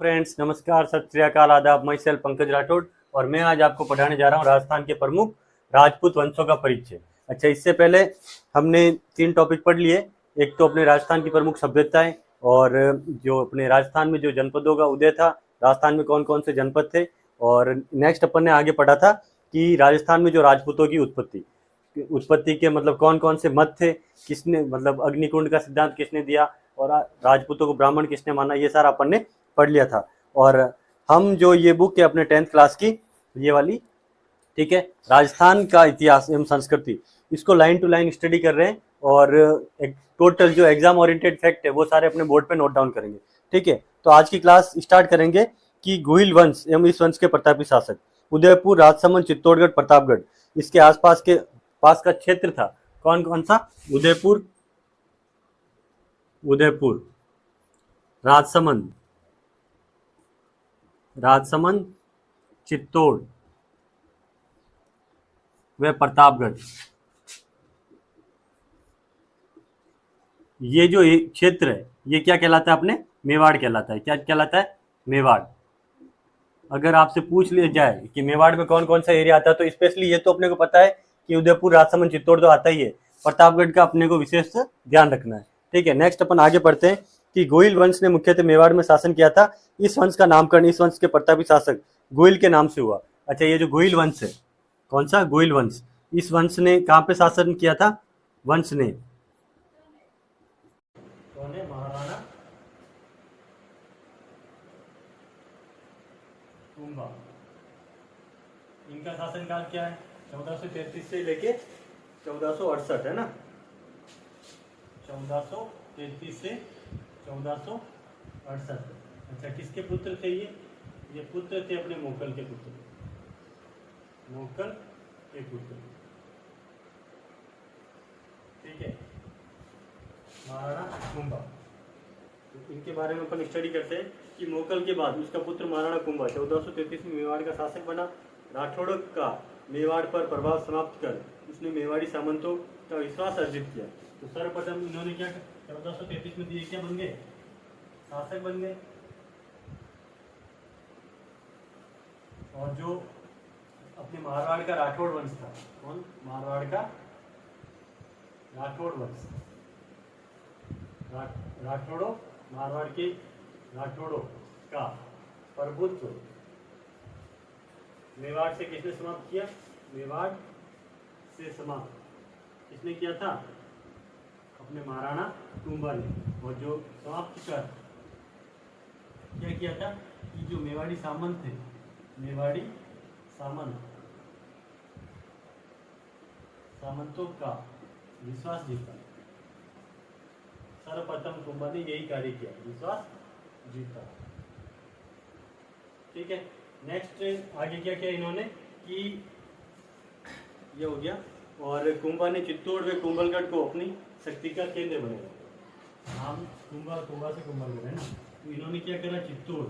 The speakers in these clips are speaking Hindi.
फ्रेंड्स, नमस्कार, सत श्री अकाल, आदाब। मैं सेल्फ पंकज राठौड़ और मैं आज आपको पढ़ाने जा रहा हूँ राजस्थान के प्रमुख राजपूत वंशों का परिचय। अच्छा, इससे पहले हमने 3 टॉपिक पढ़ लिए। एक तो अपने राजस्थान की प्रमुख सभ्यताएं और जो अपने राजस्थान में जो जनपदों का उदय था, राजस्थान में कौन कौन से जनपद थे। और नेक्स्ट अपन ने आगे पढ़ा था कि राजस्थान में जो राजपूतों की उत्पत्ति के मतलब कौन कौन से मत थे, किसने मतलब अग्निकुंड का सिद्धांत किसने दिया और राजपूतों को ब्राह्मण किसने माना, ये सारा अपन ने पढ़ लिया था। और हम जो ये बुक है अपने 10th क्लास की, ये वाली, ठीक है, राजस्थान का इतिहास एवं संस्कृति, इसको लाइन टू लाइन स्टडी कर रहे हैं और एक टोटल जो एग्जाम ओरिएंटेड फैक्ट है वो सारे अपने बोर्ड पे नोट डाउन करेंगे। ठीक है, तो आज की क्लास स्टार्ट करेंगे कि गोहिल वंश एवं इस वंश के प्रतापी शासक उदयपुर, राजसमंद, चित्तौड़गढ़, प्रतापगढ़, इसके आसपास के पास का क्षेत्र था। कौन कौन सा? उदयपुर, राजसमंद, चित्तौड़ व प्रतापगढ़। ये जो क्षेत्र है ये क्या कहलाता है? अपने मेवाड़ कहलाता है। क्या कहलाता है? मेवाड़। अगर आपसे पूछ लिया जाए कि मेवाड़ में कौन कौन सा एरिया आता है, तो स्पेशली ये तो अपने को पता है कि उदयपुर, राजसमंद, चित्तौड़ तो आता ही है। प्रतापगढ़ का अपने को विशेष ध्यान रखना है। ठीक है, नेक्स्ट अपन आगे बढ़ते हैं कि गोहिल वंश ने मुख्यतः मेवाड़ में शासन किया था। इस वंश का नामकरण इस वंश के प्रतापी शासक गोहिल के नाम से हुआ। अच्छा, ये जो गोहिल वंश है, कौन सा? गोहिल वंश। इस वंश ने कहाँ पे शासन किया था? वंश ने, कौन है? महाराणा कुंभा। इनका शासनकाल क्या है? 1433 से लेके 1468, है ना? 1433 से 1468। अच्छा, किसके पुत्र थे ये पुत्र थे अपने मोकल के पुत्र, ठीक है, महाराणा कुंभा। तो इनके बारे में अपन स्टडी करते हैं कि मोकल के बाद उसका पुत्र महाराणा कुंभा 1433 में मेवाड़ का शासक बना। राठौड़ का मेवाड़ पर प्रभाव समाप्त कर उसने मेवाड़ी सामंतों का विश्वास अर्जित किया। तो सर्वप्रथम इन्होंने क्या 1433 में दिए? क्या बन गए? शासक बन गए। और जो अपने मारवाड़ का राठौड़ वंश था, कौन? मारवाड़ का राठौड़ वंश, राठौड़ों, मारवाड़ के राठौड़ों का प्रभुत्व मेवाड़ से किसने समाप्त किया? मेवाड़ से समाप्त किसने किया था? अपने महाराणा कुंभा ने। और जो समाप्त कर क्या किया था कि जो मेवाड़ी सामंत थे, मेवाड़ी सामंतों का विश्वास जीता। सर्वप्रथम कुंभा ने यही कार्य किया, विश्वास जीता। ठीक है, नेक्स्ट आगे क्या किया इन्होंने कि ये हो गया। और कुंभा ने चित्तौड़ व कुंभलगढ़ को अपनी शक्ति का केंद्र बनाया। नाम कुंभा से कुंभलगढ़ है ना। तो इन्होंने क्या करा? चित्तौड़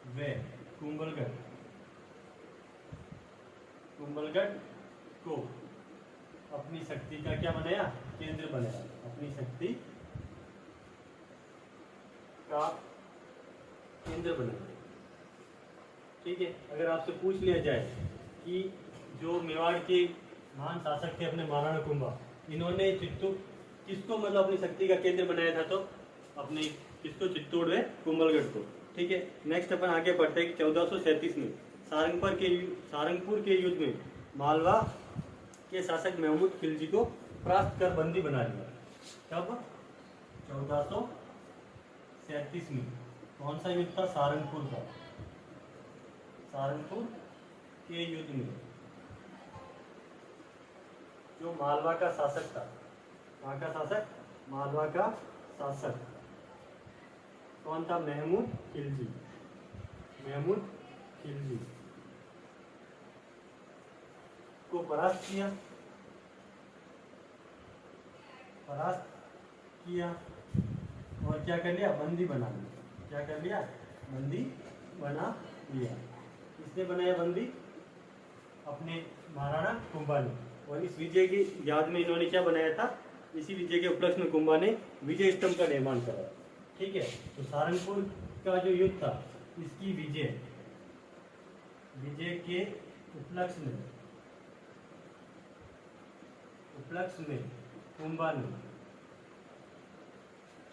व कुंभलगढ़ को अपनी शक्ति का क्या बनाया? केंद्र बनाया। अपनी शक्ति का केंद्र बनाया। ठीक है, अगर आपसे पूछ लिया जाए कि जो मेवाड़ के महान शासक थे अपने महाराणा कुंभा, इन्होंने किसको मतलब अपनी शक्ति का केंद्र बनाया था? तो अपने किसको? चित्तौड़ व कुंभलगढ़ को। ठीक है, नेक्स्ट अपन आगे बढ़ते हैं कि 1437 में सारंगपुर के युद्ध में मालवा के शासक महमूद खिलजी को परास्त कर बंदी बना लिया। कब? 1437 में। कौन सा युद्ध था? सारंगपुर का। सारंगपुर के युद्ध में जो मालवा का शासक था, वहां का शासक, मालवा का शासक कौन था? महमूद खिलजी को परास्त किया और क्या कर लिया? बंदी बना लिया। क्या कर लिया? बंदी बना लिया। किसने बनाया बंदी? अपने महाराणा कुंभा ने। और इस विजय की याद में इन्होंने क्या बनाया था? इसी विजय के उपलक्ष्य में कुंभा ने विजय स्तंभ का निर्माण करा। ठीक है। तो सारंगपुर का जो युद्ध था, इसकी विजय के उपलक्ष्य में कुंभा ने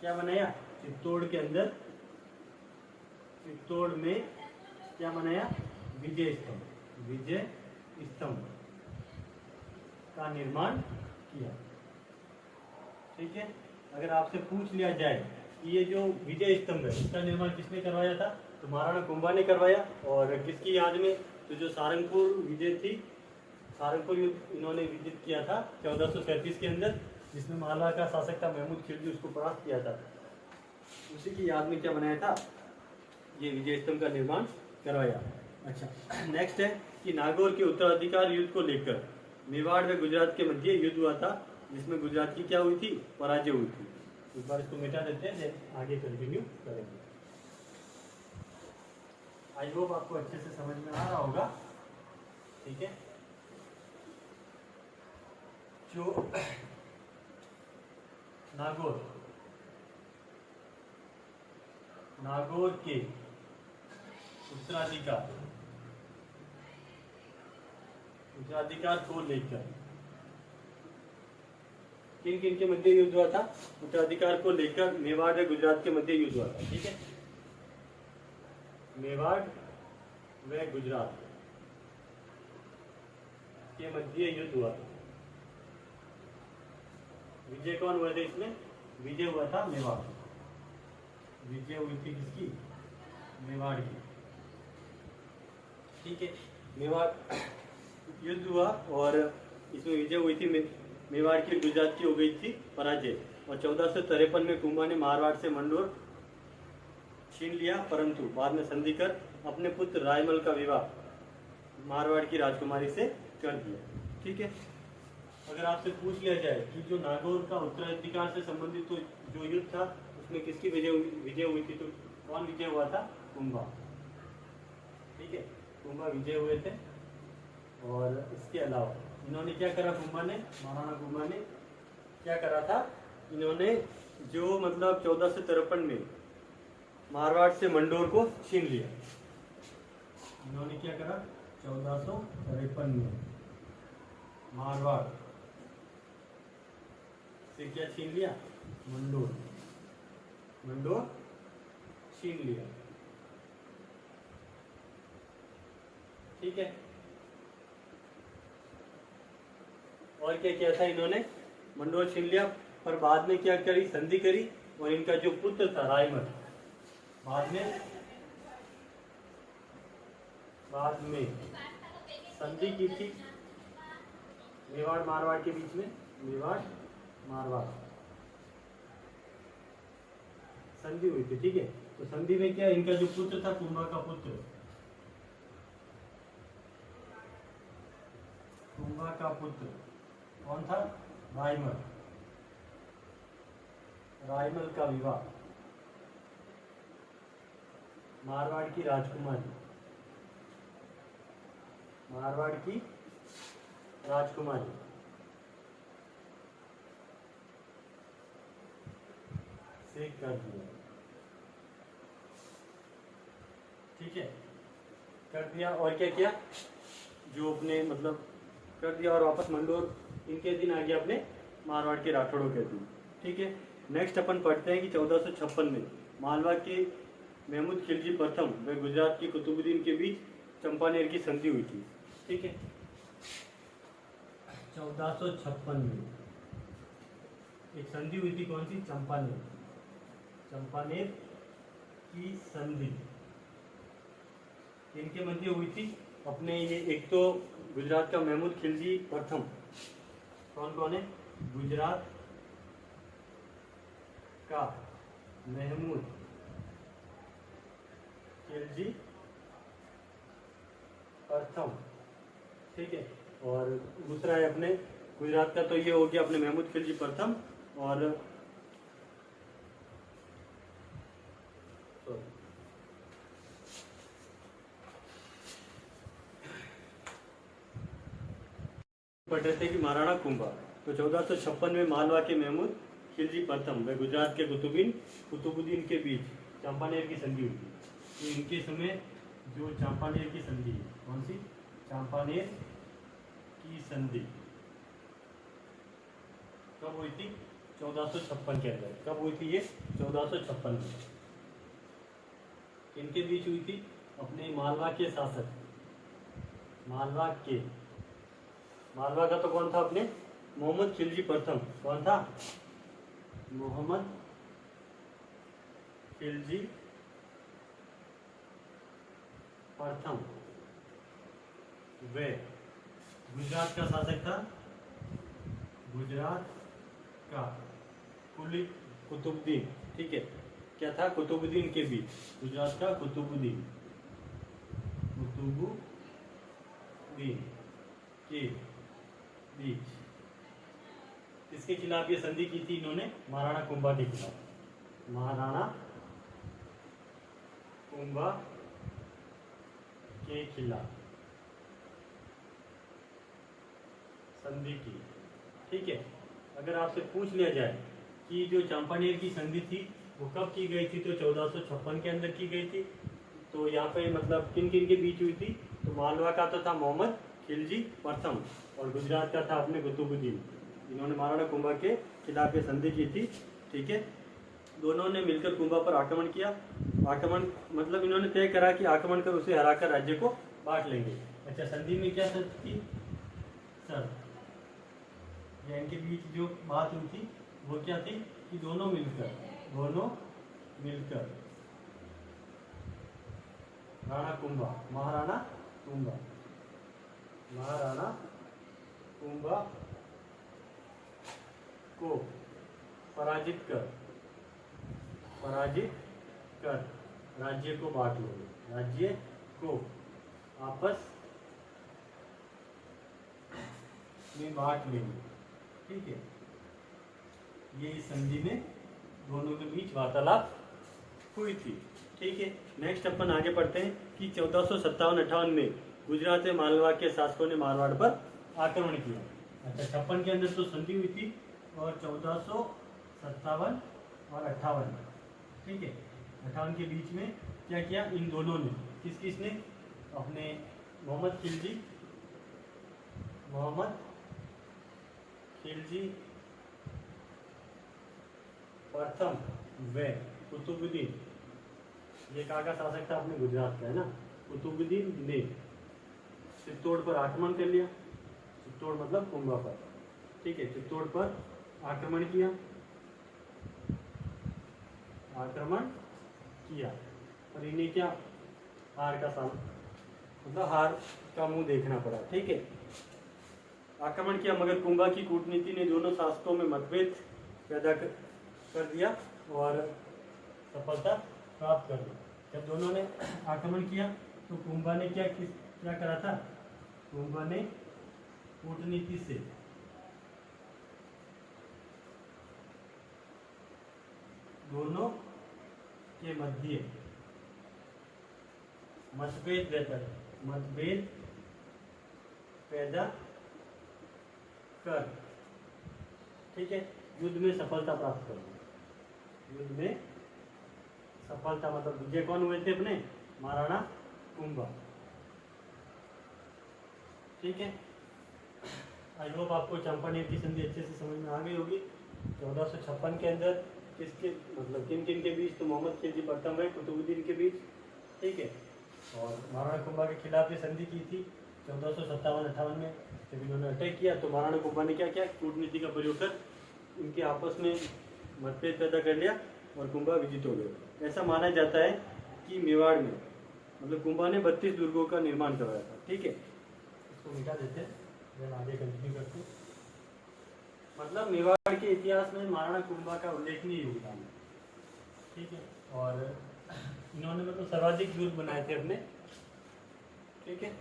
क्या बनाया, चित्तौड़ में क्या बनाया, विजय स्तंभ का निर्माण किया। ठीक है। अगर आपसे पूछ लिया जाए कि ये जो विजय स्तंभ है इसका निर्माण किसने करवाया था, तो महाराणा कुंभा ने करवाया। और किसकी याद में, तो जो सारंगपुर विजय थी, सारंगपुर युद्ध इन्होंने विजित किया था 1437 के अंदर, जिसमें मालवा का शासक था महमूद खिलजी, उसको परास्त किया था। उसी की याद में क्या बनाया था, ये विजय स्तंभ का निर्माण करवाया। अच्छा, नेक्स्ट है कि नागौर के उत्तराधिकार युद्ध को लेकर मेवाड़ व गुजरात के मध्य युद्ध हुआ था, जिसमें गुजरात की क्या हुई थी, पराजय हुई थी। एक बार इसको मिटा देते हैं, आगे कंटिन्यू करेंगे। आई होप आपको अच्छे से समझ में आ रहा होगा। ठीक है। जो नागौर के उत्तराधिकार को लेकर किन किन के मध्य युद्ध हुआ था, उत्तराधिकार को लेकर मेवाड़ व गुजरात के मध्य युद्ध हुआ था। ठीक है, मेवाड़ व गुजरात के मध्य युद्ध हुआ था। विजय कौन हुआ था इसमें, विजय हुआ था मेवाड़, विजय हुई थी किसकी, मेवाड़ की। ठीक है, मेवाड़ युद्ध हुआ और इसमें विजय हुई थी, मेवाड़ की, गुजरात की हो गई थी पराजय। और 1453 में कुंभा ने मारवाड़ से मंडोर छीन लिया, परंतु बाद में संधि कर अपने पुत्र रायमल का विवाह मारवाड़ की राजकुमारी से कर दिया। ठीक है। अगर आपसे पूछ लिया जाए कि जो नागौर का उत्तराधिकार से संबंधित तो जो युद्ध था उसमें किसकी विजय हुई थी, तो कौन विजय हुआ था, कुंभा। ठीक है, कुंभा विजय हुए थे। और इसके अलावा इन्होंने क्या करा, कुंभा ने, महाराणा कुंभा ने क्या करा था, इन्होंने जो मतलब 1453 में मारवाड़ से मंडोर को छीन लिया। इन्होंने क्या करा, 1453 में मारवाड़ से क्या छीन लिया, मंडोर छीन लिया। ठीक है। और क्या किया था, इन्होंने मंडोर छीन लिया, पर बाद में क्या करी, संधि करी। और इनका जो पुत्र था रायमल, बाद में संधि की थी मेवाड़ मारवाड़ के बीच में, मेवाड़ मारवाड़ संधि हुई थी। ठीक है। तो संधि में क्या, इनका जो पुत्र था, कुंभा का पुत्र, कौन था, रायमल का विवाह मारवाड़ की राजकुमारी से कर दिया। ठीक है, कर दिया। और क्या किया, जो अपने मतलब कर दिया, और वापस मंडोर इनके दिन आ गया अपने मारवाड़ के राठौड़ों के दिन। ठीक है। नेक्स्ट अपन पढ़ते हैं कि 1456 में मालवा के महमूद खिलजी प्रथम व गुजरात की कुतुबुद्दीन के बीच चंपानेर की संधि हुई थी। ठीक है। 1456 में एक संधि हुई थी, कौन सी, चंपानेर की संधि इनके मध्य हुई थी। अपने ये एक तो गुजरात का महमूद खिलजी प्रथम, कौन है, गुजरात का महमूद खिलजी प्रथम। ठीक है। और दूसरा है अपने गुजरात का, तो ये हो गया अपने महमूद खिलजी प्रथम। और पढ़ रहे थे कि महाराणा कुंभा, तो 1456 में मालवा के महमूद खिलजी प्रथम व गुजरात के कुतुबुद्दीन के बीच चांपानेर की संधि हुई थी। तो इनके समय जो चांपानेर की संधि, कौन सी? चांपानेर की संधि कब हुई थी? 1456 के अंदर। कब हुई थी ये? 1456 में। किनके बीच हुई थी? अपने मालवा के शासक, मालवा का तो कौन था अपने? मोहम्मद खिलजी प्रथम। कौन था? मोहम्मद खिलजी प्रथम। वे गुजरात का शासक था, गुजरात का कुतुबुद्दीन। ठीक है, क्या था? कुतुबुद्दीन के बीच, गुजरात का कुतुबुद्दीन के बीच किसके खिलाफ ये संधि की थी इन्होंने? महाराणा कुंभा के खिलाफ। महाराणा कुंभा के खिलाफ संधि की। ठीक है, अगर आपसे पूछ लिया जाए कि जो चांपानेर की संधि थी वो कब की गई थी, तो 1456 के अंदर की गई थी। तो यहाँ पे मतलब किन किन के बीच हुई थी? तो मालवा का तो था मोहम्मद खिलजी प्रथम और गुजरात का था अपने कुतुबुद्दीन। इन्होंने महाराणा कुंभा के खिलाफ ये संधि की थी। ठीक है, दोनों ने मिलकर कुंभा पर आक्रमण किया। आक्रमण मतलब इन्होंने तय करा कि आक्रमण कर उसे हराकर राज्य को बांट लेंगे। अच्छा, संधि में क्या शर्त थी? सर इनके बीच जो बात हुई थी वो क्या थी कि दोनों मिलकर महाराणा कुंभा को पराजित कर राज्य को बांट लोगे, राज्य को आपस में बांट लेंगे। ठीक है, ये इस संधि में दोनों के बीच वार्तालाप हुई थी। ठीक है, नेक्स्ट अपन आगे बढ़ते हैं कि 1457-58 में गुजरात में मालवा के शासकों ने मारवाड़ पर आक्रमण किया। अच्छा, 56 के अंदर तो संधि हुई थी और 1457 और 58, ठीक है, 58 के बीच में क्या किया इन दोनों ने? किसने? अपने मोहम्मद खिलजी प्रथम व कुतुबुद्दीन, ये कहाँ का शासक था? अपने गुजरात का, है ना। कुतुबुद्दीन ने चित्तौड़ पर आक्रमण कर लिया। चित्तौड़ मतलब कुंभा पर। ठीक है, चित्तौड़ पर आक्रमण किया और इन्हें क्या हार का मतलब हार का मुंह देखना पड़ा। ठीक है, आक्रमण किया मगर कुंभा की कूटनीति ने दोनों शासकों में मतभेद पैदा कर दिया और सफलता प्राप्त कर ली। जब दोनों ने आक्रमण किया तो कुंभा ने क्या करा था? कुंभा ने कूटनीति से दोनों के मध्य मतभेद पैदा कर, ठीक है, युद्ध में सफलता प्राप्त कर ली। युद्ध में सफलता मतलब विजय कौन हुए थे? अपने महाराणा कुंभा। ठीक है, आई होप आपको चांपानेर की संधि अच्छे से समझ में आ गई होगी। 1456 के अंदर किसके मतलब किन किन के बीच? तो मोहम्मद खिलजी प्रथम है कुतुबुद्दीन के बीच। ठीक है, और महाराणा कुंभा के खिलाफ ये संधि की थी 1457-58 में। जब इन्होंने अटैक किया तो महाराणा कुंभा ने क्या किया? कूटनीति का प्रयोग कर इनके आपस में मतभेद पैदा कर लिया और कुंभा विजित हो गए। ऐसा माना जाता है कि मेवाड़ में मतलब कुंभा ने 32 दुर्गों का निर्माण करवाया था। ठीक है, इसको मिटा देते हैं, फिर आगे कंटिन्यू करते हैं। मतलब मेवाड़ के इतिहास में महाराणा कुंभा का उल्लेखनीय योगदान है। ठीक है, और इन्होंने मतलब सर्वाधिक दुर्ग बनाए थे अपने। ठीक है,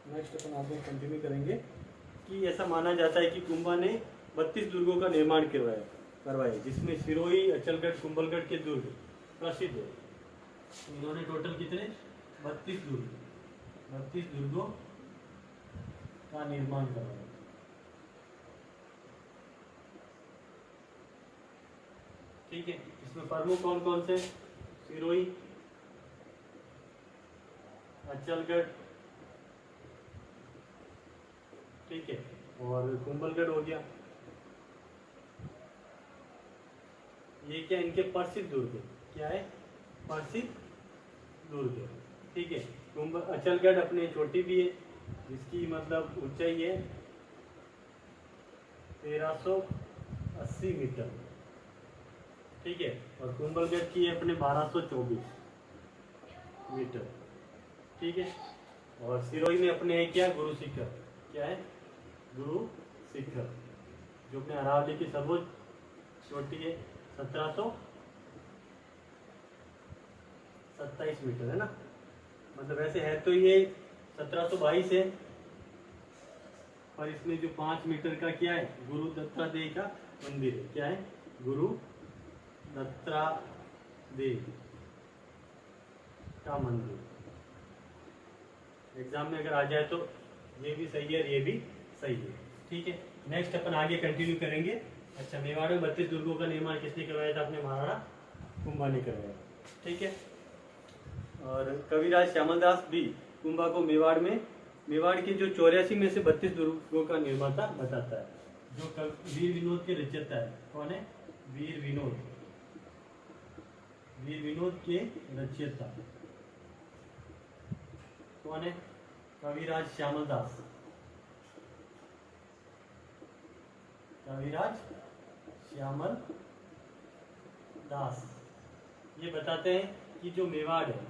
नेक्स्ट अपन आगे कंटिन्यू करेंगे कि ऐसा माना जाता है कि कुंभा ने 32 दुर्गों का निर्माण करवाया जिसमें सिरोही, अचलगढ़, कुंभलगढ़ के दुर्ग प्रसिद्ध है। इन्होंने टोटल कितने? 32 दुर्गों का निर्माण करवाया। ठीक है। इसमें प्रमुख कौन कौन से? सिरोही, अचलगढ़, ठीक है, और कुंभलगढ़ हो गया। ये क्या इनके प्रसिद्ध दुर्ग है? क्या है? प्रसिद्ध दुर्ग है, ठीक है। अचलगढ़ अपनी चोटी भी है जिसकी मतलब ऊंचाई है 1380 मीटर, ठीक है, और कुंभलगढ़ की है अपने 1224 मीटर, ठीक है। और सिरोही में अपने है क्या? गुरु शिखर। क्या है? गुरु शिखर, जो अपने अरावली की सर्वोच्च चोटी है 1727 मीटर, है ना। मतलब ऐसे है तो ये 1722 है, और इसमें जो 5 मीटर का क्या है? गुरु दत्तात्रेय का मंदिर है। क्या है? गुरु दत्तात्रेय का मंदिर। एग्जाम में अगर आ जाए तो ये भी सही है और ये भी सही है, ठीक है। नेक्स्ट अपन आगे कंटिन्यू करेंगे। अच्छा, मेवाड़ में 32 दुर्गों का निर्माण किसने करवाया था? अपने महाराणा कुंभा ने करवाया, ठीक है। और कविराज श्यामलदास भी कुंभा को मेवाड़ के जो 84 में से 32 दुर्गों का निर्माता बताता है। जो वीर विनोद के रचयिता है, कौन है? वीर विनोद के रचयिता कौन है? कविराज श्यामलदास। कविराज श्यामल दास ये बताते हैं कि जो मेवाड़ है,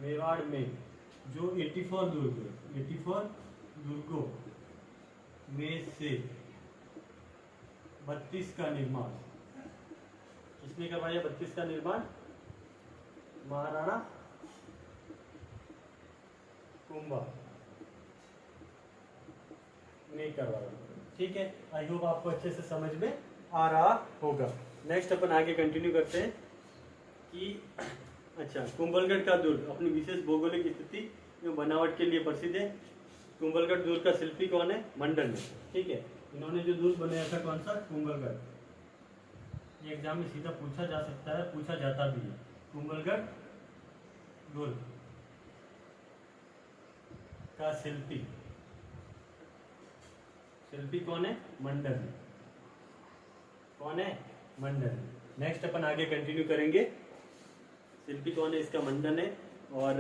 मेवाड़ में जो 84 दुर्ग है, 84 दुर्गों में से 32 का निर्माण किसने करवाया? 32 का निर्माण महाराणा कुंभा ने करवाया, ठीक है। आई होप आपको अच्छे से समझ में आ रहा होगा। नेक्स्ट अपन आगे कंटिन्यू करते हैं कि अच्छा, कुंभलगढ़ का दुर्ग अपनी विशेष भौगोलिक स्थिति एवं बनावट के लिए प्रसिद्ध है। कुंभलगढ़ दुर्ग का शिल्पी कौन है? मंडन है, ठीक है। इन्होंने जो दुर्ग बनाया था कौन सा? कुंभलगढ़। ये एग्जाम में सीधा पूछा जा सकता है, पूछा जाता भी है। कुंभलगढ़ दुर्ग का शिल्पी कौन है? मंडन। कौन है? मंडन। नेक्स्ट अपन आगे कंटिन्यू करेंगे। शिल्पी कौन है? इसका मंडन है। और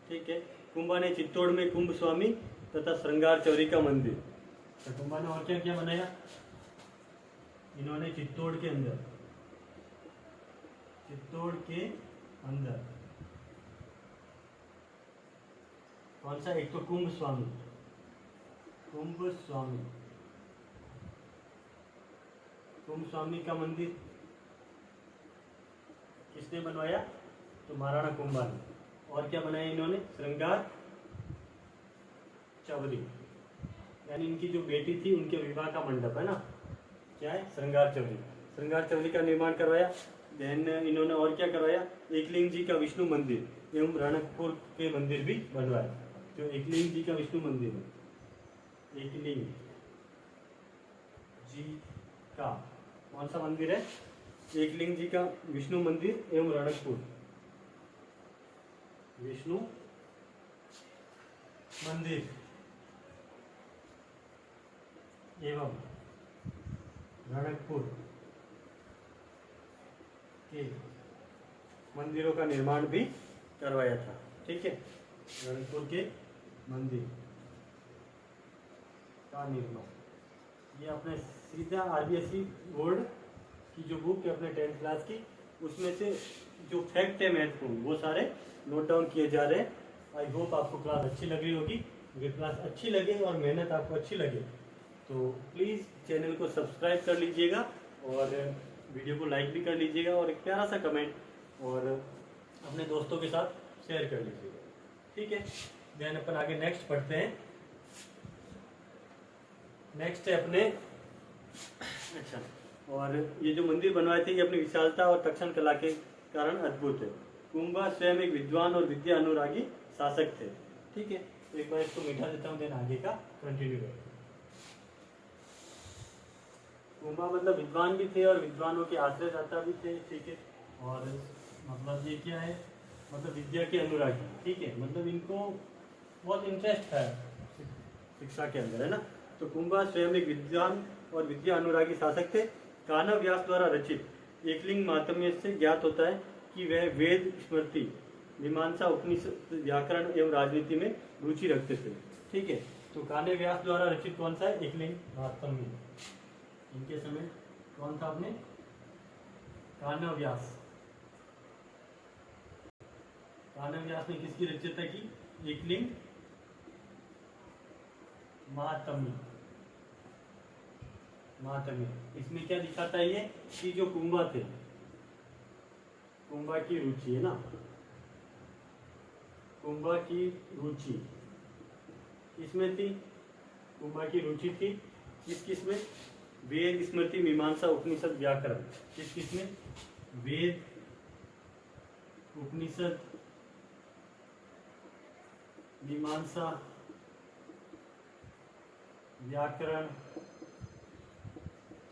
ठीक है, कुंभा ने चित्तौड़ में कुंभ स्वामी तथा श्रृंगार चौरी का मंदिर। तो कुंभा ने और क्या क्या बनाया? इन्होंने चित्तौड़ के अंदर कौन सा? एक तो कुंभ स्वामी का मंदिर किसने बनवाया? तो महाराणा कुंभा ने। और क्या बनाया इन्होंने? श्रृंगार चौरी, यानी इनकी जो बेटी थी उनके विवाह का मंडप है ना, क्या है? श्रृंगार चौरी का निर्माण करवाया। देन इन्होंने और क्या करवाया? एकलिंग जी का विष्णु मंदिर एवं रणकपुर के मंदिर भी बनवाया। जो एकलिंग जी का विष्णु मंदिर है, एकलिंग जी का कौन सा मंदिर है? एकलिंग जी का विष्णु मंदिर एवं रणकपुर विष्णु मंदिर एवं रणकपुर के मंदिरों का निर्माण भी करवाया था, ठीक है। रणकपुर के मंदिर का निर्माण, ये अपने सीधा आरबीएसई बोर्ड की जो बुक है अपने 10th क्लास की, उसमें से जो फैक्ट है महत्वपूर्ण वो सारे नोट डाउन किए जा रहे हैं। आई होप आपको क्लास अच्छी लग रही होगी। अगर क्लास अच्छी लगे और मेहनत आपको अच्छी लगे तो प्लीज़ चैनल को सब्सक्राइब कर लीजिएगा और वीडियो को लाइक भी कर लीजिएगा और एक प्यारा सा कमेंट और अपने दोस्तों के साथ शेयर कर लीजिएगा, ठीक है। देन अपन आगे नेक्स्ट पढ़ते हैं। नेक्स्ट है अपने अच्छा, और ये जो मंदिर बनवाए थे ये अपनी विशालता और तक्षण कला के कारण अद्भुत है। कुंभा स्वयं एक विद्वान और विद्या अनुरागी शासक थे, ठीक है। तो एक बार इसको मिटा देता हूँ, देन आगे का कंटिन्यू करें। कुंभा मतलब विद्वान भी थे और विद्वानों के आश्रयदाता भी थे, ठीक है। और मतलब ये क्या है, मतलब विद्या के अनुरागी, ठीक है, मतलब इनको बहुत इंटरेस्ट है शिक्षा के अंदर, है ना। तो कुंभा स्वयं एक विद्वान और विद्या अनुरागी शासक थे। कान्व व्यास द्वारा रचित एकलिंग महात्म्य से ज्ञात होता है कि वह वेद, स्मृति, मीमांसा, उपनिषद, व्याकरण एवं राजनीति में रुचि रखते थे, ठीक है। तो कान्व व्यास द्वारा रचित कौन सा है, एकलिंग महात्म्य, इनके समय कौन था अपने, कान्व व्यास। कान्व व्यास ने किसकी रचना की, एकलिंग महात्म्य। इसमें क्या दिखाता है ये कि जो कुंभा थे, कुंभा की रुचि है ना, कुंभा की रुचि इसमें थी, कुंभा की रुचि थी किस में, वेद, स्मृति, मीमांसा, उपनिषद, व्याकरण। किस में, वेद, उपनिषद, मीमांसा, व्याकरण,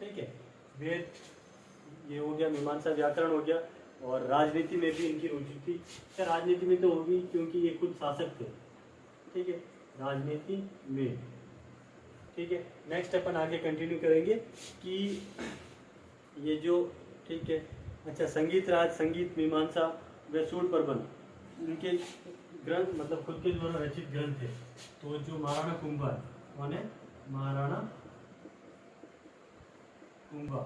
ठीक है। वेद ये हो गया, मीमांसा व्याकरण हो गया, और राजनीति में भी इनकी रुचि थी। क्या राजनीति में तो होगी क्योंकि ये खुद शासक थे, ठीक है, राजनीति में, ठीक है। नेक्स्ट अपन आगे कंटिन्यू करेंगे कि ये जो, ठीक है, अच्छा, संगीत राज, संगीत, मीमांसा व सूड प्रबंध, इनके ग्रंथ मतलब खुद के द्वारा रचित ग्रंथ थे। तो जो महाराणा कुंभा कौन है, महाराणा कुंभा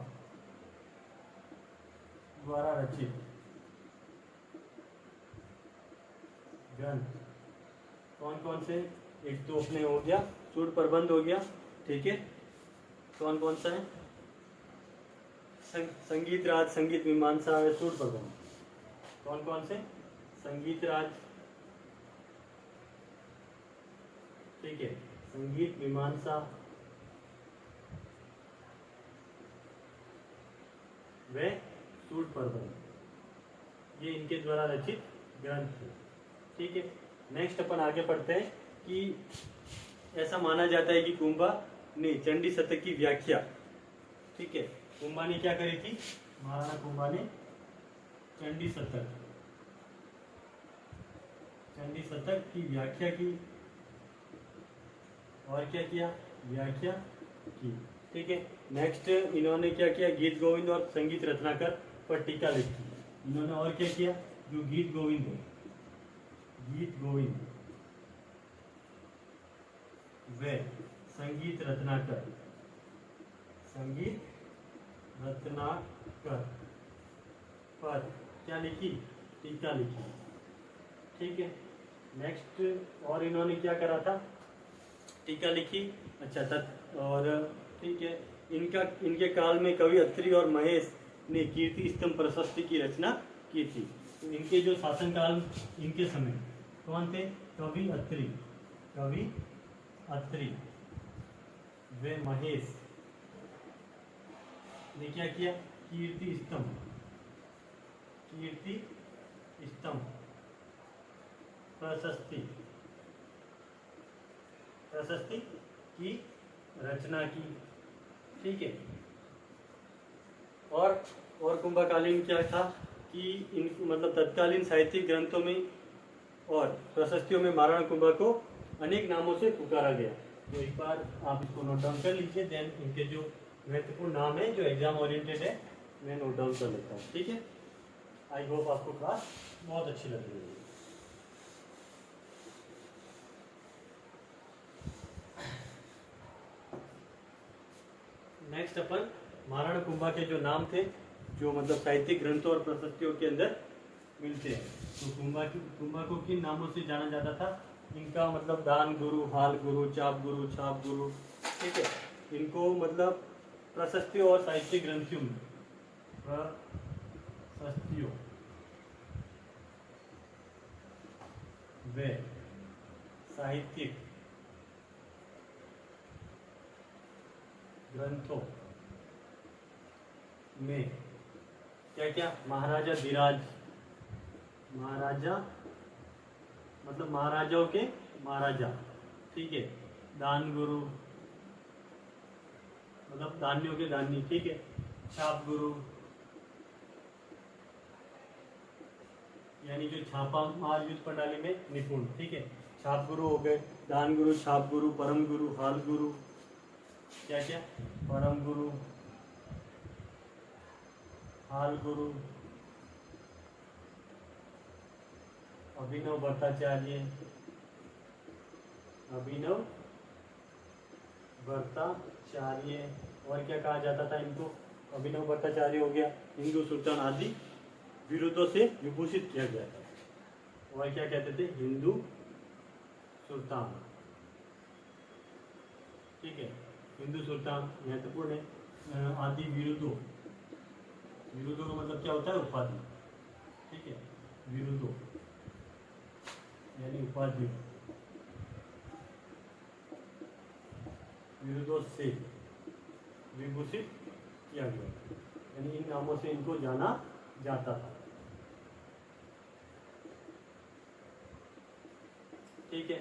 द्वारा रचित ग्रंथ कौन कौन से, एक तो अपने हो गया सूड प्रबंध हो गया, ठीक है। कौन कौन सा है, संगीत राज, संगीत, मीमांसा व सूड प्रबंध। कौन कौन से, संगीत राज, ठीक है, संगीत, मीमांसा व सूड प्रबंध, ये इनके द्वारा रचित ग्रंथ थे, ठीक है। नेक्स्ट अपन आगे पढ़ते हैं कि ऐसा माना जाता है कि कुंभा ने चंडी शतक की व्याख्या, ठीक है, कुंभा ने क्या करी थी, महाराणा कुंभा ने चंडी शतक की व्याख्या की, और क्या किया, व्याख्या की, ठीक है। नेक्स्ट इन्होंने क्या किया, गीत गोविंद और संगीत रत्नाकर पर टीका लिखी। इन्होंने और क्या किया, जो गीत गोविंद है, गीत गोविंद वे संगीत रत्नाकर पर क्या लिखी, टीका लिखी, ठीक है। नेक्स्ट और इन्होंने क्या करा था, टीका लिखी, अच्छा, और ठीक है, इनके काल में कवि अत्रि और महेश ने कीर्ति स्तंभ प्रशस्ति की रचना की थी। तो इनके जो शासनकाल, इनके समय कौन थे, कवि अत्रि वे महेश ने क्या किया, कीर्ति स्तंभ प्रशस्ति की रचना की, ठीक है। और कुंभकालीन क्या था कि इन मतलब तत्कालीन साहित्यिक ग्रंथों में और प्रशस्तियों में महाराणा कुंभा को अनेक नामों से पुकारा गया। तो एक बार आप इसको नोट डाउन कर लीजिए, देन इनके जो महत्वपूर्ण नाम है जो एग्जाम ओरिएंटेड है मैं नोट डाउन कर लेता हूँ, ठीक है। आई होप आपको क्लास बहुत अच्छी लग रही है। नेक्स्ट अपन महाराणा कुंभा के जो नाम थे, जो मतलब साहित्यिक ग्रंथों और प्रशस्तियों के अंदर मिलते हैं। तो कुंभा को किन नामों से जाना जाता था, इनका मतलब दान गुरु, हाल गुरु, चाप गुरु, छाप गुरु, ठीक है। इनको मतलब प्रशस्तियों और साहित्यिक ग्रंथों में, प्रशस्तियों व साहित्यिक ग्रंथों में क्या क्या, महाराजा धीराज, महाराजा मतलब महाराजाओं के महाराजा, ठीक है, दान गुरु, मतलब धान्यों के धान्य, ठीक है। छाप गुरु यानी जो छापा मार युद्ध प्रणाली में निपुण, ठीक है। छाप गुरु हो गए, दान गुरु, छाप गुरु, परम गुरु, हाल गुरु, क्या क्या, परम गुरु, हाल गुरु, अभिनव भट्टाचार्य, अभिनव भट्टाचार्य, और क्या कहा जाता था इनको, अभिनव भट्टाचार्य हो गया। हिंदू सुल्तान आदि विरुद्धों से विभूषित किया गया था, और क्या कहते थे, हिंदू सुल्तान, ठीक है। हिंदू सुल्तान महत्वपूर्ण है। आदि विरुद्धों, विरुद्धों का मतलब क्या होता है, उपाधि, ठीक है। विरुद्धों यानी उपाधि, विरुद्धों से विभूषित किया गया, यानी इन नामों से इनको जाना जाता था, ठीक है।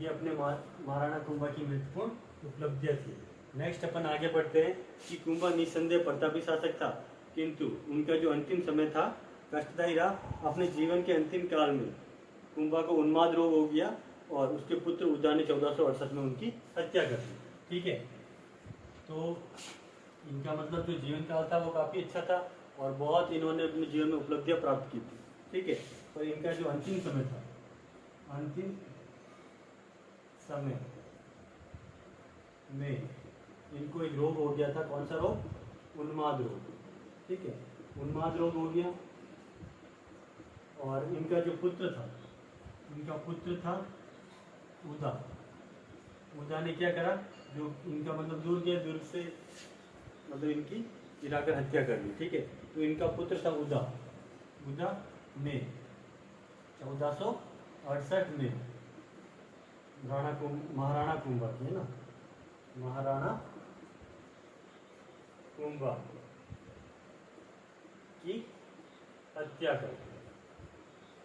ये अपने महाराणा कुंभा की महत्वपूर्ण उपलब्धियां थी। नेक्स्ट अपन आगे बढ़ते हैं कि कुंभा निस्संदेह प्रतापी शासक था, किंतु उनका जो अंतिम समय था कष्टदायी रहा। अपने जीवन के अंतिम काल में कुंभा को उन्माद रोग हो गया और उसके पुत्र उदा ने 1468 में उनकी हत्या कर दी, ठीक है। तो इनका मतलब जो जीवन काल था वो काफ़ी अच्छा था और बहुत इन्होंने अपने जीवन में उपलब्धियां प्राप्त की थी, ठीक है। पर इनका जो अंतिम समय था, अंतिम समय में इनको एक रोग हो गया था। कौन सा रोग, उन्माद रोग, ठीक है। उन्माद रोग हो गया और इनका जो पुत्र था, इनका पुत्र था उदा। उदा ने क्या करा, जो इनका मतलब दुर्ग है, दुर्ग से मतलब इनकी गिराकर हत्या कर दी, ठीक है। तो इनका पुत्र था उदा। उदा ने 1468 में महाराणा कुंभा की, है ना, महाराणा कुंभा की हत्या कर दी,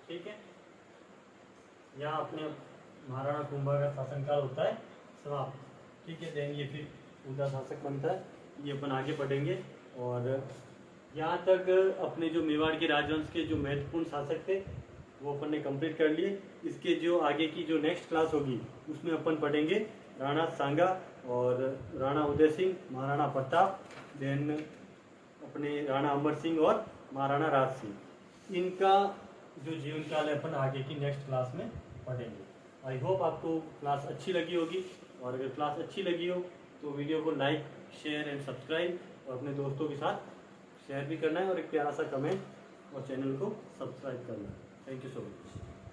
ठीक है। यहाँ अपने महाराणा कुंभा का शासनकाल होता है समाप्त, ठीक है। देन ये फिर उदा शासक बनता है, ये अपन आगे बढ़ेंगे। और यहाँ तक अपने जो मेवाड़ के राजवंश के जो महत्वपूर्ण शासक थे वो अपन ने कंप्लीट कर लिए। इसके जो आगे की जो नेक्स्ट क्लास होगी उसमें अपन पढ़ेंगे राणा सांगा और राणा उदय सिंह, महाराणा प्रताप, देन अपने राणा अमर सिंह और महाराणा राज सिंह। इनका जो जीवन काल है अपन आगे की नेक्स्ट क्लास में पढ़ेंगे। आई होप आपको क्लास अच्छी लगी होगी, और अगर क्लास अच्छी लगी हो तो वीडियो को लाइक, शेयर एंड सब्सक्राइब और अपने दोस्तों के साथ शेयर भी करना है, और एक प्यारा सा कमेंट और चैनल को सब्सक्राइब करना है। Thank you so much.